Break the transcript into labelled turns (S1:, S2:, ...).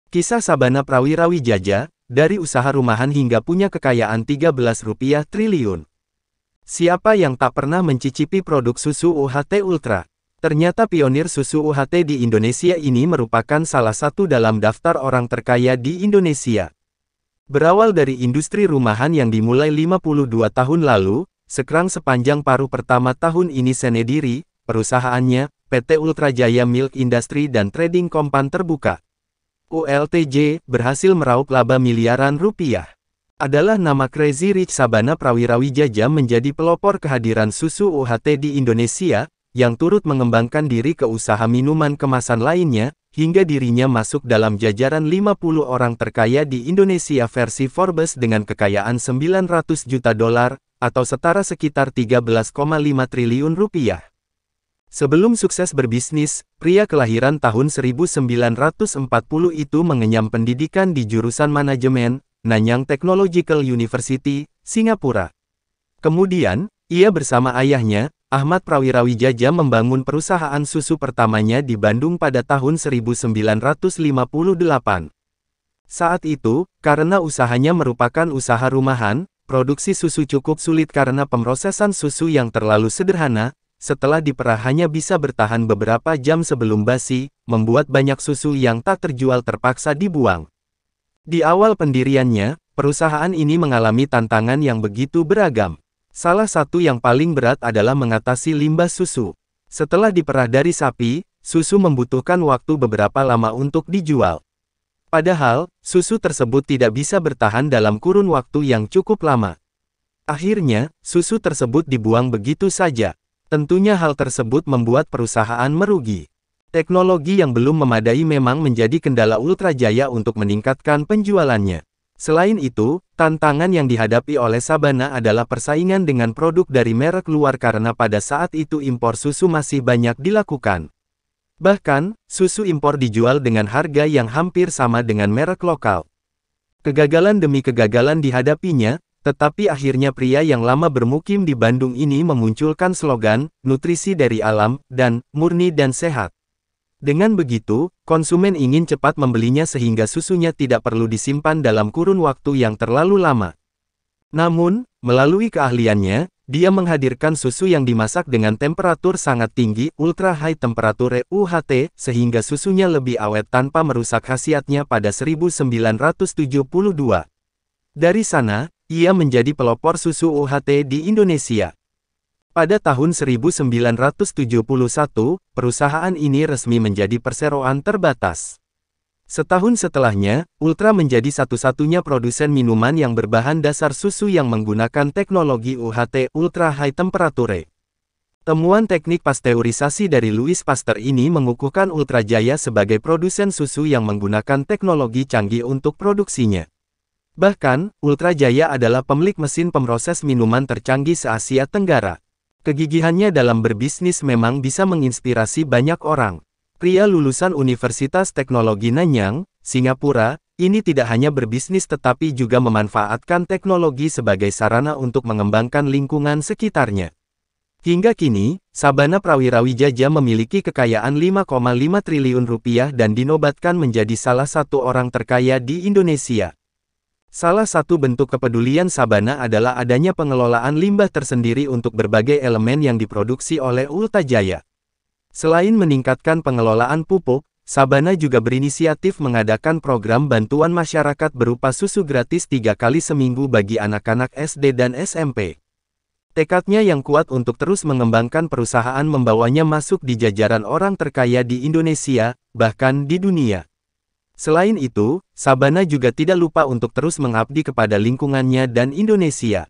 S1: Kisah Sabana Prawirawijaya, dari usaha rumahan hingga punya kekayaan Rp13 triliun. Siapa yang tak pernah mencicipi produk susu UHT Ultra? Ternyata pionir susu UHT di Indonesia ini merupakan salah satu dalam daftar orang terkaya di Indonesia. Berawal dari industri rumahan yang dimulai 52 tahun lalu, sekarang sepanjang paruh pertama tahun ini Senediri, perusahaannya, PT Ultra Jaya Milk Industry dan Trading Kompan Terbuka, ULTJ, berhasil meraup laba miliaran rupiah. Adalah nama Crazy Rich Sabana Prawirawijaya menjadi pelopor kehadiran susu UHT di Indonesia, yang turut mengembangkan diri ke usaha minuman kemasan lainnya, hingga dirinya masuk dalam jajaran 50 orang terkaya di Indonesia versi Forbes dengan kekayaan $900 juta, atau setara sekitar 13,5 triliun rupiah. Sebelum sukses berbisnis, pria kelahiran tahun 1940 itu mengenyam pendidikan di jurusan manajemen, Nanyang Technological University, Singapura. Kemudian, ia bersama ayahnya, Ahmad Prawirawijaya membangun perusahaan susu pertamanya di Bandung pada tahun 1958. Saat itu, karena usahanya merupakan usaha rumahan, produksi susu cukup sulit karena pemrosesan susu yang terlalu sederhana. Setelah diperah hanya bisa bertahan beberapa jam sebelum basi, membuat banyak susu yang tak terjual terpaksa dibuang. Di awal pendiriannya, perusahaan ini mengalami tantangan yang begitu beragam. Salah satu yang paling berat adalah mengatasi limbah susu. Setelah diperah dari sapi, susu membutuhkan waktu beberapa lama untuk dijual. Padahal, susu tersebut tidak bisa bertahan dalam kurun waktu yang cukup lama. Akhirnya, susu tersebut dibuang begitu saja. Tentunya hal tersebut membuat perusahaan merugi. Teknologi yang belum memadai memang menjadi kendala Ultra Jaya untuk meningkatkan penjualannya. Selain itu, tantangan yang dihadapi oleh Sabana adalah persaingan dengan produk dari merek luar karena pada saat itu impor susu masih banyak dilakukan. Bahkan, susu impor dijual dengan harga yang hampir sama dengan merek lokal. Kegagalan demi kegagalan dihadapinya, tetapi akhirnya pria yang lama bermukim di Bandung ini memunculkan slogan, nutrisi dari alam, dan murni dan sehat. Dengan begitu, konsumen ingin cepat membelinya sehingga susunya tidak perlu disimpan dalam kurun waktu yang terlalu lama. Namun, melalui keahliannya, dia menghadirkan susu yang dimasak dengan temperatur sangat tinggi, ultra high temperature UHT, sehingga susunya lebih awet tanpa merusak khasiatnya pada 1972. Dari sana, ia menjadi pelopor susu UHT di Indonesia. Pada tahun 1971, perusahaan ini resmi menjadi perseroan terbatas. Setahun setelahnya, Ultra menjadi satu-satunya produsen minuman yang berbahan dasar susu yang menggunakan teknologi UHT Ultra High Temperature. Temuan teknik pasteurisasi dari Louis Pasteur ini mengukuhkan Ultra Jaya sebagai produsen susu yang menggunakan teknologi canggih untuk produksinya. Bahkan, Ultra Jaya adalah pemilik mesin pemroses minuman tercanggih se-Asia Tenggara. Kegigihannya dalam berbisnis memang bisa menginspirasi banyak orang. Pria lulusan Universitas Teknologi Nanyang, Singapura, ini tidak hanya berbisnis tetapi juga memanfaatkan teknologi sebagai sarana untuk mengembangkan lingkungan sekitarnya. Hingga kini, Sabana Prawirawijaya memiliki kekayaan 5,5 triliun rupiah dan dinobatkan menjadi salah satu orang terkaya di Indonesia. Salah satu bentuk kepedulian Sabana adalah adanya pengelolaan limbah tersendiri untuk berbagai elemen yang diproduksi oleh Ultra Jaya. Selain meningkatkan pengelolaan pupuk, Sabana juga berinisiatif mengadakan program bantuan masyarakat berupa susu gratis 3 kali seminggu bagi anak-anak SD dan SMP. Tekadnya yang kuat untuk terus mengembangkan perusahaan membawanya masuk di jajaran orang terkaya di Indonesia, bahkan di dunia. Selain itu, Sabana juga tidak lupa untuk terus mengabdi kepada lingkungannya dan Indonesia.